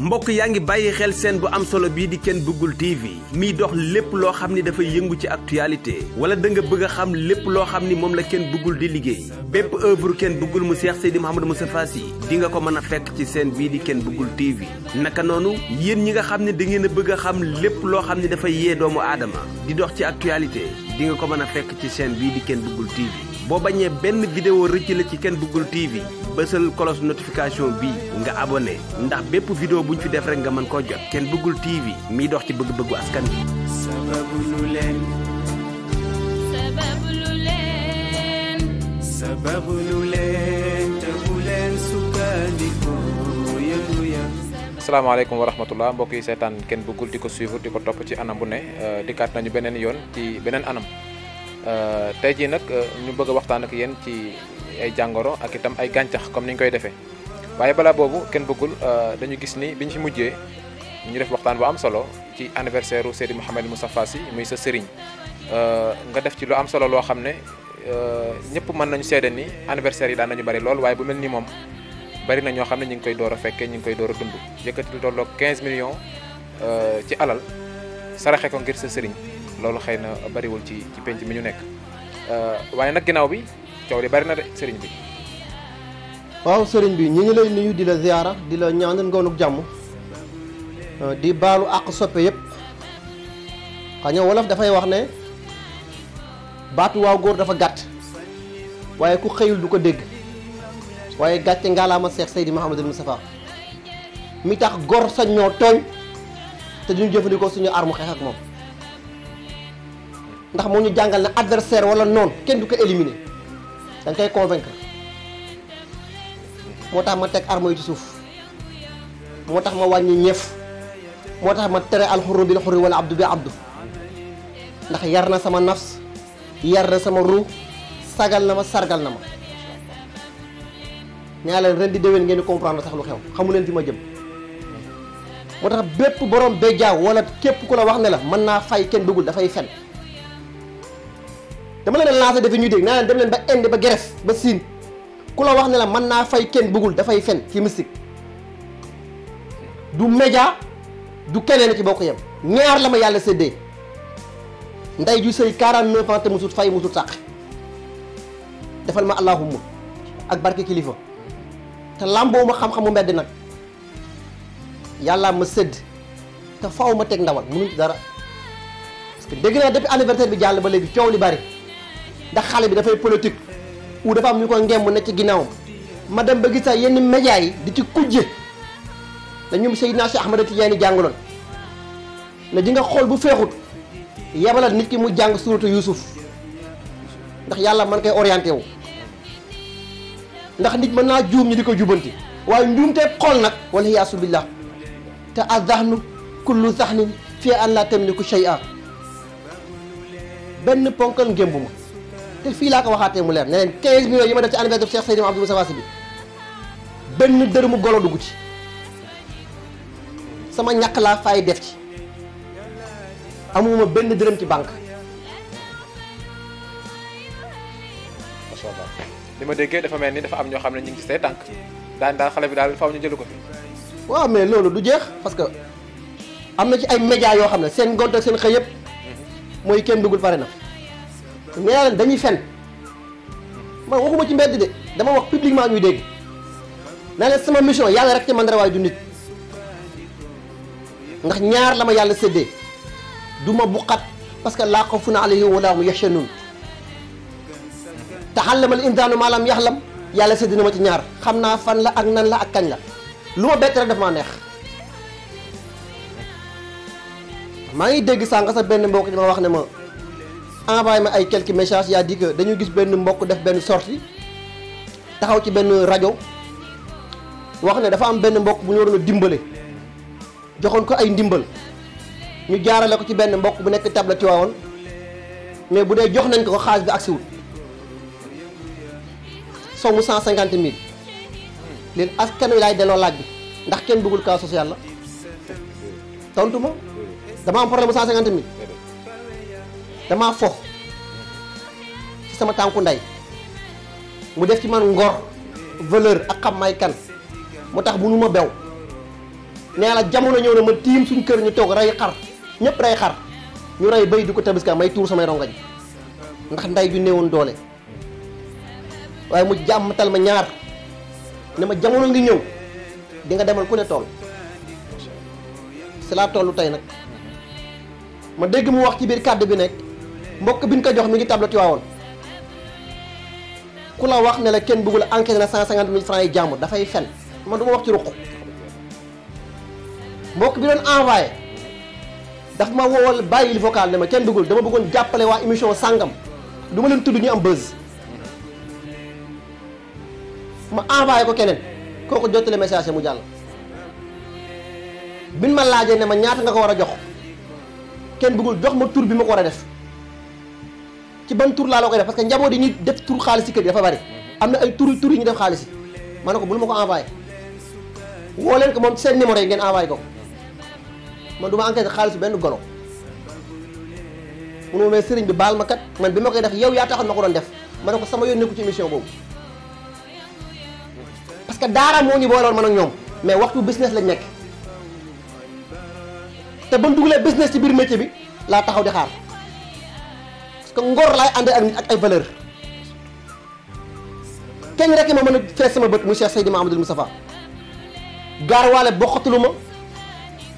mbokk yaa ngi bàyyi xel seen bu am solo bii di Ken Bougoul TV miy dox lépp loo xam ni dafay yëngu ci actualité wala da nga bëgg a xam lépp loo xam ni moom la Ken Bougoul di liggéey bépp œuvre Ken Bougoul mu Cheikh Seydi Mouhamadou Moustapha Sy di nga ko mën a fekk ci seen bii di Ken Bougoul TV naka noonu yéen ñi nga xam ne da ngeen a bëgg a xam lépp loo xam ni dafay yee doomu aadama di dox ci actualité di nga ko mën a fekk ci seen bii di Ken Bougoul TV boo bañee benn vidéo rëcc la ci Ken Bougoul TV bësal cloche notification bi nga abonné ndax bépp vidéo buñ fi def rek nga mën koo jot Ken Bougoul TV miy dox ci bëgg-bëggu askan bi. sababu lu leen te bu leen sukkandikoo yëngu ya. asalaamaaleykum wa rahmatullah mbokk yi seetaan Ken Bougoul di ko suivre di ko topp ci anam bu ne dikkaat nañu beneen yoon ci beneen anam tey jii nag ñu bëgg a waxtaan ak yéen ci ay jàngoro ak itam ay gàncax comme ni ñu koy defee waaye balaa boobu Ken Bougoul dañu gis ni biñ fi mujjee ñu def waxtaan bu am solo ci anniversaire u Seydi Mouhamadou Moustapha Sy muy sa sëriñ nga def ci lu am solo loo xam ne ñëpp mën nañu seede ni anniversaire yi daan nañu bari lool waaye bu mel ni moom bari na ñoo xam ne ñu ngi koy door a fekkee ñu ngi koy door a dund yëkkati lu tolloog 15 millions ci alal saraxe ko ngir sa sëriñ loolu xëy na bariwul ci penc mi ñu nekk waaye nag ginnaaw bi coow li bari na de sëriñ bi. waaw sëriñ bi ñu ngi lay nuyu di la ziyaara di la ñaanal ngoonuk jàmm di baalu àq soppe yëpp xaña wolof dafay wax ne baatu waaw góor dafa gàtt waaye ku xëyul du ko dégg waaye gàcce ngaalaama Seex Seydi Mouhamadou Moustapha mi tax gor sañ ñoo tooñ te duñu jëfandikoo suñu arme xeex ak moom ndax moo ñu jàngal ne adversaire wala noonu kenn du ko éliminer da nga koy convaincre moo tax ma teg arme yi ci suuf moo tax ma wàññi ñeef moo tax ma tere alxurru bil xurri wala abdu bi abdu ndax yar na sama nafs yar na sama ruu sagal na ma sargal na ma ñaa leen ren di déwén ngeen di comprendre sax lu xew xamu leen fi ma jëm moo tax bépp borom béjjaaw wala képp ku la wax ne la mën naa fay Ken Bougoul dafay fen dama leen lancé dafa ñuy dégg naa leen dem leen ba Inde ba Grèce ba Siin ku la wax ne la mën naa fay Ken Bougoul dafay fen ci mystique du média du keneen ci bokk yem ñaar la ma yàlla séddee nday ju sëy 49 ans te musut fay musut sàq defal ma allahumma ak barke kilifa te làmboo ma xam-xamu mbedd nag yàlla ma sédd te faw ma teg ndawal mënuñ ci dara parce que dégg naa depuis anniversaire bi jàll ba léegi coow li bari ndax xale bi dafay politique ou dafa am ñu ko ngemb ne ci ginnaawam ma dem ba gis sax yenn média yi di ci kujje dañu Seydina Cheikh Ahmada Tidiane jàngaloon ne di nga xool bu feexut yebalal nit ki mu jàng suratu Yuusuf ndax yàlla man koy orienté wu ndax nit mën naa juum ñi di ko jubanti waaye njuumte xool nag wala yaasu billah te azahnu kullu zahnin fi an la tamliku shay'a benn ponkal ngémbu ma te fii laa ko waxaatee mu leer ne leen 15 millions yi ma def ci anniversaire Cheikh Seydi Mouhamadou Moustapha Sy bi benn dërëmu golo dugg ci sama ñàkk laa fay def ci amuma benn dërëm ci banque. macha allah li ma déggee dafa mel ni dafa am ñoo xam ne ñu ngi ci say tànk daal xale bi daal faaw ñu jëlu ko fi. waaw mais loolu du jeex parce que am na ci ay médias yoo xam ne seen ngont ak seen xëy yëpp mooy Ken Bougoul pare na mais yàlla dañuy fen man waxuma ci mbedd de dama wax publiquement ñuy dégg naa leen sama mission yàlla rek ci man dara waaye du nit ndax ñaar la ma yàlla séddee du ma buqat parce que laa xawfun alayhim wa laa hum yaxzanuun ta'allama al-insaanu maa lam yaxlam yàlla sédd na ma ci ñaar xam naa fan la ak nan la ak kañ la lu ma bett rek daf maa neex maa ngi dégg sànq sax benn mbokk di ma wax ne ma envoyé ma ay quelques messages yaa di que dañu gis benn mbokk def benn sortie taxaw ci benn rajo wax ne dafa am benn mbokk bu ñu waroon a dimbale joxoon ko ay ndimbal ñu jaarale ko ci benn mbokk bu nekk tabla Tiwaawoon mais bu dee jox nañ ko xaalis bi agsiwul somme 150 000 léegi askan wi laay delloo laaj bi ndax Ken Bougoul cas social la tontu ma dama am problème bu 150 000 damaa fo ci sama tànku ndey mu def ci man ngor valeur ak xam may kan moo tax mënu ma bew nee la jamono ñëw na ma tiim suñ kër ñu toog rey xar ñëpp rey xar ñu rey bay di ko tabaska may tuur samay rongañ ndax nday ju néewoon doole waaye mu jàmmatal ma ñaar ne ma jamono ngi ñëw di nga demal ku ne tool c'est la tollu tey nag ma dégg mu wax ci biir kàddu bi nekk mbokk bi ñu ko jox mi ngi tabla Tiwaawoon ku la wax ne la kenn bëggul enquête na 150 000 francs yi jàmbur dafay fen man du ma wax ci ruq mbokk bi doon envoyé daf ma woowal bàyyil vocal ne ma kenn bëggul dama bëggoon jàppale waa émission sàngam du ma leen tudd ñu am buzz ma envoyé ko keneen kooku jottale message mu jàll bin ma laajee ne ma ñaata nga ko war a jox kenn bëggul jox ma tur bi ma ko war a def ci ban tur laa la koy def parce que njaboot yi ñuy def tur xaalis ci kër yi dafa bari am na ay tur yi ñu def xaalis yi ma ne ko bul ma ko envoyé woo leen ko moom seen numéro yi ngeen envoyé ko man du ma enquête xaalis benn golo munu ma mais sëriñ bi baal ma kat man bi ma koy def yow yaa taxoon ma ko doon def ma ne ko sama yoon nekku ci émission boobu parce que daara moo ñu booloon man ak ñoom mais waxtu business lañ nekk te ba mu dugalee business ci biir métier bi laa taxaw di xaar parce que ngor laay ànd ak nit ak ay valeur kenn rek ma mën a fees sama bët mu Cheikh Seydi Mahamadul Moustapha gaar waale bokkatulu ma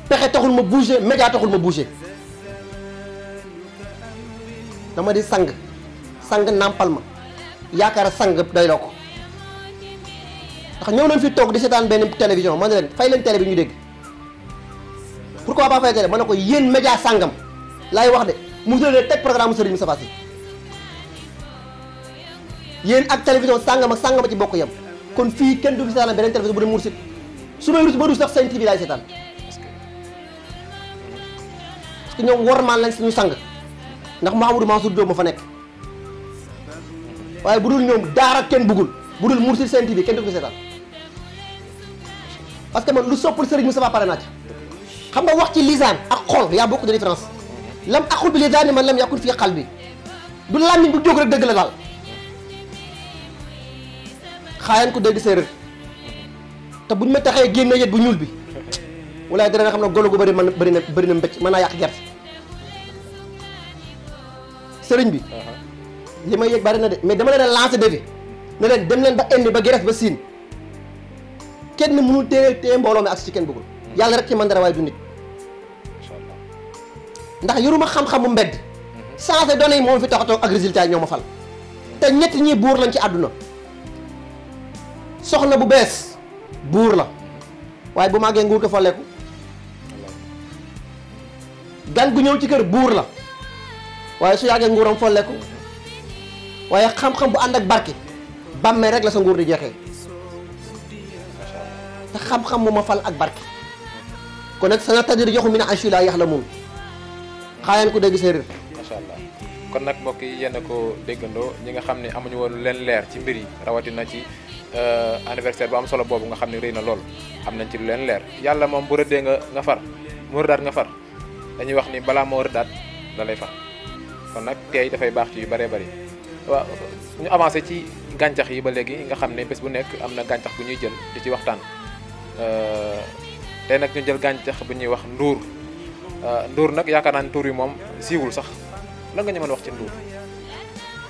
pexe taxul ma bouger média taxul ma bouger dama di sang nàmpal ma yaakaar sang doyloo ko ndax ñëw nañ fi toog di seetaan benn télévision ma ne leen fay leen télé bi ñu dégg pourquoi pas fay télé ma ne ko yéen média sangam laay wax de mu leen teg programme Serigne Moustapha Sy yéen ak télévision sangam ak sangam ci bokk yam kon fii kenn du fi seetaan beneen télévision bu dem Mourchid su may rus ba rus sax Sen TV laay seetaan parce que ñoom wormaal lañ suñu sang ndax Mouhamadou Mansour Diop ma fa nekk waaye bu dul ñoom daara kenn bëggul bu dul Mourchid Sen TV kenn du ko seetaan parce que man lu soppul Serigne Moustapha pare naa ci xam nga wax ci lisaan ak xol yaa beaucoup de différence lam aqul bi lisaani man lam yakun fii qalbi du làmmiñ bu jóg rek dëgg la daal xaayan ko dégg séeréer te buñ ma taxee génne yet bu ñuul bi walaay dana nga xam ne golo gu bëri man bëri na mbécc mën naa yàq gerte sëriñ bi li may yëg bari na de mais dama leen a lancé défi ne leen dem leen ba indi ba Grèce ba Siin kenn mënul téye mbooloo mi ak ci kenn bëggul yàlla rek ci man dara waaye du nit ndax yoruma xam-xamu mbedd changé données yi moom fi tax a toog ak résultat yi ñoo ma fal te ñett ñi buur lañ ci àdduna soxna bu bees buur la waaye bu màggee nguur ko folleeku gan gu ñëw ci kër buur la waaye su yàggee nguuram folleeku waaye xam-xam bu ànd ak barke bàmmee rek la sa nguur di jeexee te xam-xam mu ma fal ak barke kon nag sana tadir joxu mi ne ay laa yax la moom xaayaan ko dégg séeréer macha allah kon nag mbokk yi yéen a ko déggandoo ñi nga xam ne amuñu woon leen leer ci mbir yi rawatina ci anniversaire bu am solo boobu nga xam ne rëy na lool am nañ ci lu leen leer yàlla moom bu rëddee nga far mu rëddaat nga far dañuy wax ni balaa moo rëddaat da lay far kon nag tey dafay baax ci yu bëree bëri waaw ñu avancé ci gàncax yi ba léegi nga xam ne bés bu nekk am na gàncax bu ñuy jël di ci waxtaan tey nag ñu jël gàncax bu ñuy wax nduur nduur nag yaakaar naa ne tur yi moom siiwul sax lan nga ñu mën wax ci nduur.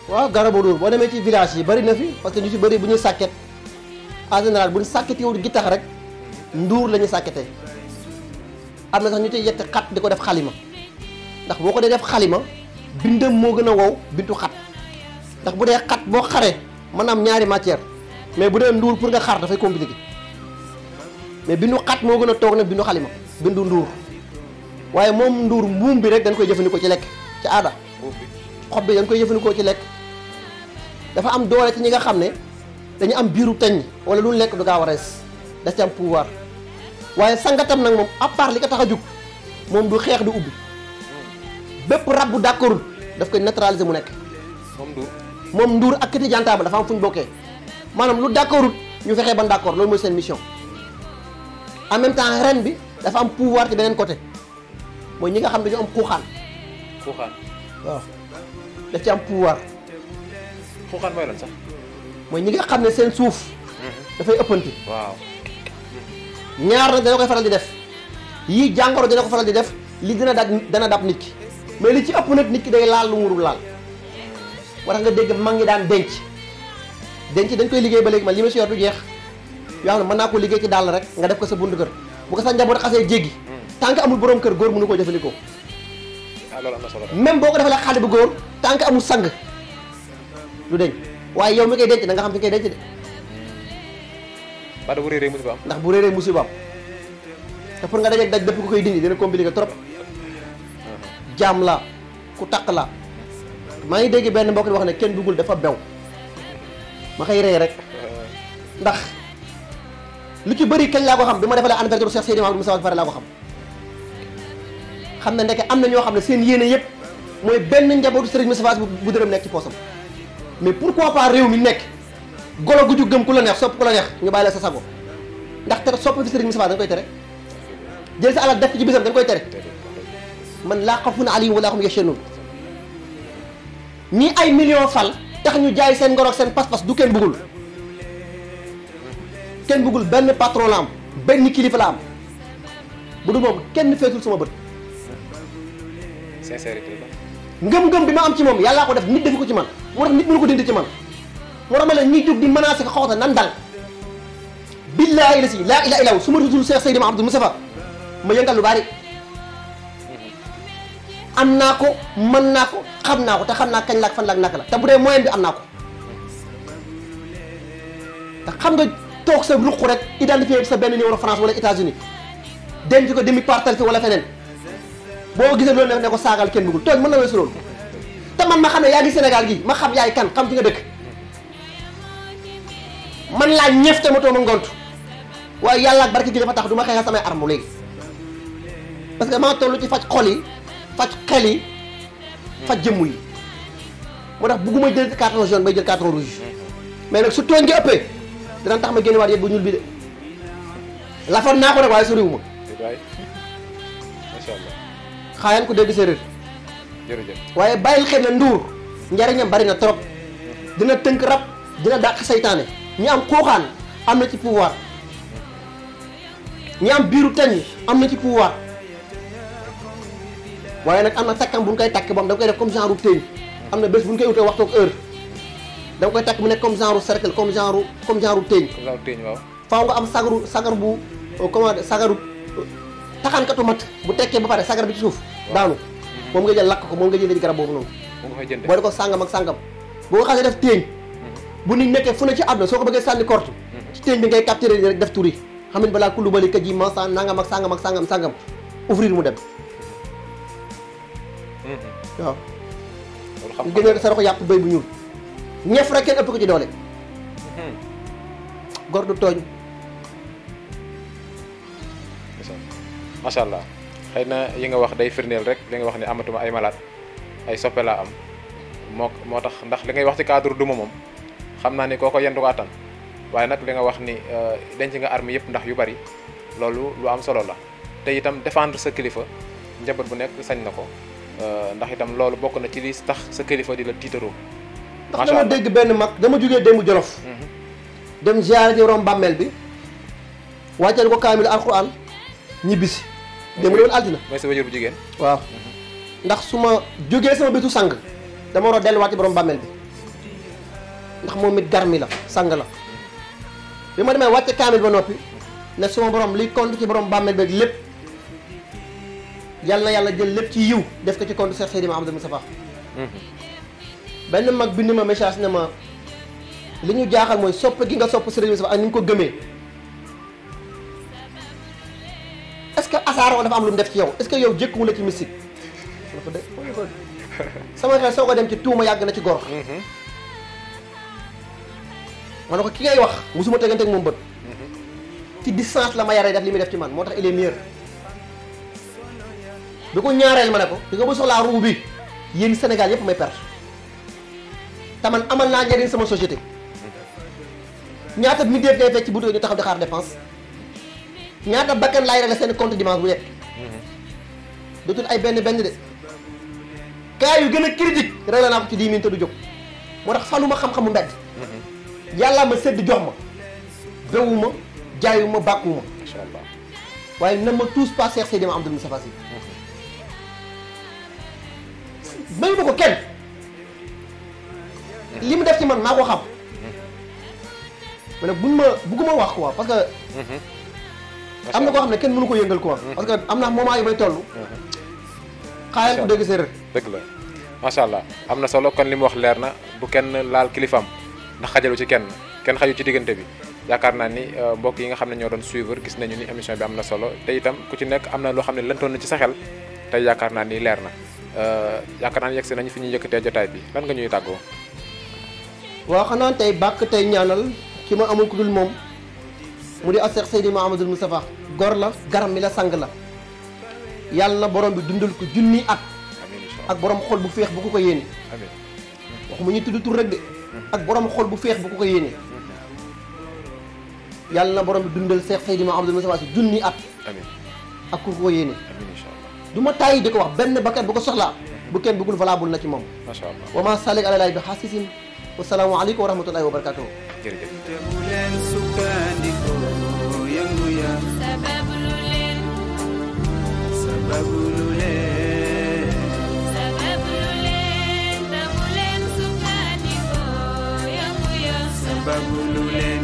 waaw garabu nduur boo demee ci village yi bari na fi parce que ñu ci bëri bu ñuy sàkket en général bu ñu sàkketiwul gi tax rek nduur la ñuy sàkketee am na sax ñu ciy yett xat di ko def xalima ndax boo ko dee def xalima bindam moo gën a wow bintu xat ndax bu dee xat boo xaree mën na am ñaari matière mais bu dee nduur pour nga xar dafay compliqué mais bindu xat moo gën a toog nag bindu xalima bindu nduur waaye moom nduur mbuum bi rek dañ koy jëfandikoo ci lekk ci aada xob bi dañ koy jëfandikoo ci lekk dafa am doole ci ñi nga xam ne dañu am biiru teñ wala lu lekk du gaaw a rees da ci am pouvoir waaye sangatam nag moom à part li ko tax a jug moom du xeex du ubbi bépp rab bu d'accordul daf koy neutraliser mu nekk moom nduur ak kiti jantaaba dafa am fu ñu bokkee maanaam lu d'accordul ñu fexee ban d'accord loolu mooy seen mission en même temps ren bi dafa am pouvoir ci beneen côté mooy ñi nga xam dañu am xuuxaan waaw daf ci am pouvoir xuuxaan mooy lan sax mooy ñi nga xam ne seen suuf dafay ëppanti waaw ñaar nag dañoo koy faral di def yii jàngoro dina ko faral di def li dana dab nit ki mais li ci ëpp nag nit ki day laal lu murul laal war nga dégg mag ñi daan denc dañ koy liggéey ba léegi man li ma si yor du jeex yoo xam ne mën naa ko liggéey ci dàll rek nga def ko sa buntu kër bu ko sa njaboot xasee jéggi tant que amul borom kër góor mënu koo jëfandikoo loolu am na solo même boo ko defalee xale bu góor tant que amul sang du deñ waaye yow mi koy denc da nga xam fi koy denc de ba da bu réeree musiba am ndax bu réeree musiba am te pour nga dajeeg daj dëpp ko koy dindi dina compliqué trop jaam la ku taq la maa ngi dégg benn mbokk di wax ne kenn duggul dafa bew ma koy rey rek ndax lu ci bëri kañ laa ko xam bi ma defalee anniversaire Cheikh Seydi Mahamadou Moustapha pare laa ko xam ne ndeke am na ñoo xam ne seen yéene yëpp mooy benn njabootu Serigne Moustapha bu dërëm nekk ci poosam mais pourquoi pas réew mi nekk golo gu ju gëm ku la neex sopp ku la neex ñu bàyyi la sa sago ndax tere sopp fi Serigne Moustapha dañ koy tere jël sa alal def ci bisam dañ koy tere man laa xafun alayhim wala hum yahzanun ñi ay millions fal tax ñu jaay seen ngor ak seen pas-pas du kenn bëggul benn patron la am benn kilifa la am bu dul moom kenn feesul sama bët sincérité la ngëm-ngëm bi ma am ci moom yàllaa ko def nit defu ko ci man moo tax nit mënu ko dindi ci man moo tax ma la ñuy jóg di menacé ko xawta nan dal billaahi la si laa ilaha illa su ma tuddul Cheikh Seydi Mahamadou Moustapha ma yëngal lu bari am naa ko mën naa ko xam naa ko te xam naa kañ laak fan laak naka la te bu dee moyen bi am naa ko te xam nga toog sa ruq rek identifié sa benn numéro France wala États-Unis denc ko demi partal fi wala feneen boo gisee loolu ne ko saagal kenn bëggul tooñ mën na weesu loolu te man ma xam ne yaa ngi Sénégal gi ma xam yaay kan xam fi nga dëkk man laa ñëf te ma tooma ngont waaye yàlla ak barke gi dafa tax du ma xeexal samay arme léegi parce que maa toll ci faj xol yi faj xel yi faj jëmm yi moo tax bugguma jël carton jaune bay jël carton rouge mais nag su tooñ gi ëppee dana tax ma génn waat yet bu ñuul bi de lafoon naa ko rek waaye soriwuma macha allah xaayaan ko dégg séeréer jërëjëf waaye bàyyil xel na nduur njariñam bari na trop dina tënk rab dina dàq saytaane ñi am xuuxaan am na ci pouvoir ñi am biiru teñ am na ci pouvoir waaye nag am na takkam bu ñu koy takk bam da nga koy def comme genre téeñ am na bés bu ñu koy wutee waxtu ak heure da nga koy takk mu nekk comme genre cercle comme genre téeñ waaw faaw nga am sagar bu comment sagaru taxaankatu mat bu tekkee ba pare sagar bi ci suuf daanu moom nga jël lakk ko moom nga jëlee ci garab boobu noonu boo di ko sàngam ak sàngam boo ko xasee def téeñ bu nit nekkee fu ne ci àdduna soo ko bëggee sànni korte ci téeñ bi ngay capturé rek def tur yi xam ne balaa kullu bali kaj yi mansa nangam ak sàngam ouvrir mu dem waaw ñu génnee sa roxo yàpp béy bu ñuul ñeef rek kenn ëpp ko ci doole gor du tooñ macha allah xëy na yi nga wax day firndeel rek li nga wax ni amatuma ay malade ay soppe laa am moo tax ndax li ngay wax ci cadre duma moom xam naa ni kooko yendu ko attan waaye nag li nga wax ni denc nga arme yëpp ndax yu bari loolu lu am solo la te itam défendre sa kilifa njaboot bu nekk sañ na ko ndax itam loolu bokk na ci li tax sa kilifa di la tiitaroo. ndax dama dégg benn mag dama jógee démb Jolof dem ziyaare ji rom bàmmeel bi wàcceel ko kaamil alxuraan ñibbisi démb loolu altine mooy sa wajur bu jigéen waaw ndax su ma jógee sama bésu sang dama war a delluwaat ci borom bàmmeel bi ndax moom it garmi la sang la bi ma demee wàcce kaamil ba noppi ne suma borom liy compte ci borom bàmmeel bi lépp yàlla na yàlla jël lépp ci yiw def ko ci compte Cheikh Seydi Mahamadou Moustapha benn mag bind ma message ne ma li ñu jaaxal mooy sopp gi nga sopp Sëriñ Moustapha ak ni nga ko gëmee est-ce que asaaroo dafa am lu mu def ci yow est-ce que yow jëkkuwu la ci mystique sama xel soo ko dem ci tuuma yàgg na ci gor ma ne ko ki ngay wax musuma tegante ak moom bët ci distance la ma yaree def li muy def ci man moo tax il est meilleur bi ko ñaareel ma ne ko di nga ba soxlaa ruu bi yéen Sénégal yëpp may perte te man amal naa njëriñ sama société ñaata mi def ngay fekk ci butu ñu taxaw di xaar dépense ñaata bakkan laay régler seen compte dimanche bu nekk dootul ay benn de cas yu gën a critique réglé naa ko ci 10 minutes te du jóg moo tax faluma xam-xamu mbedd yàlla ma sedd jox ma bewuma jaayuma bàkkuwuma incha allah waaye ne me touche pas Cheikh Seydi Mouhamadoul Moustapha Sy may ma ko kenn li mu def ci man maa ko xam mais nag bugguma wax quoi parce que am na koo xam ne kenn mënu ko yëngal quoi parce que am na moment yu may toll xaayal ko dégg séeréer dëgg la macha allah am na solo kon li mu wax leer na bu kenn laal kilifam ndax xajalu ci kenn xaju ci diggante bi yaakaar naa ni mbokk yi nga xam ne ñoo doon suivre gis nañu ni émission bi am na solo te itam ku ci nekk am na loo xam ne lëntoon na ci sa xel tey yaakaar naa ni leer na yaakaar naa ni yegsi nañu fi ñuy yëkkatee jotaay bi lan nga ñuy tàggoo. waaw xanaa tey bàkk tey ñaanal ki ma amul ku dul moom mu di Cheikh Seydi Mouhamadoul Moustapha gor la garam mi la sang la yàlla na borom bi dundal ko junni at ak borom xol bu féex bu ko yéene waxuma ñu tudd tur rek de ak borom xol bu féex bu ko yéene yàlla na borom bi dundal Cheikh Seydi Mouhamadoul Moustapha si junni at ak ku ko yéene du ma tàyyi di ko wax benn bakkat bu ko soxlaa bu kenn bëggul valable na ci moom macha allah wa ma salik ala laay bi xaasisin wasalaamu aleykum wa rahmatullahi wa barakatuhu jërëjëf te bu leen sukkandikoo yëngu ya sababu lu leen sababu lu leen te bu leen sukkandikoo yëngu ya sababu lu leen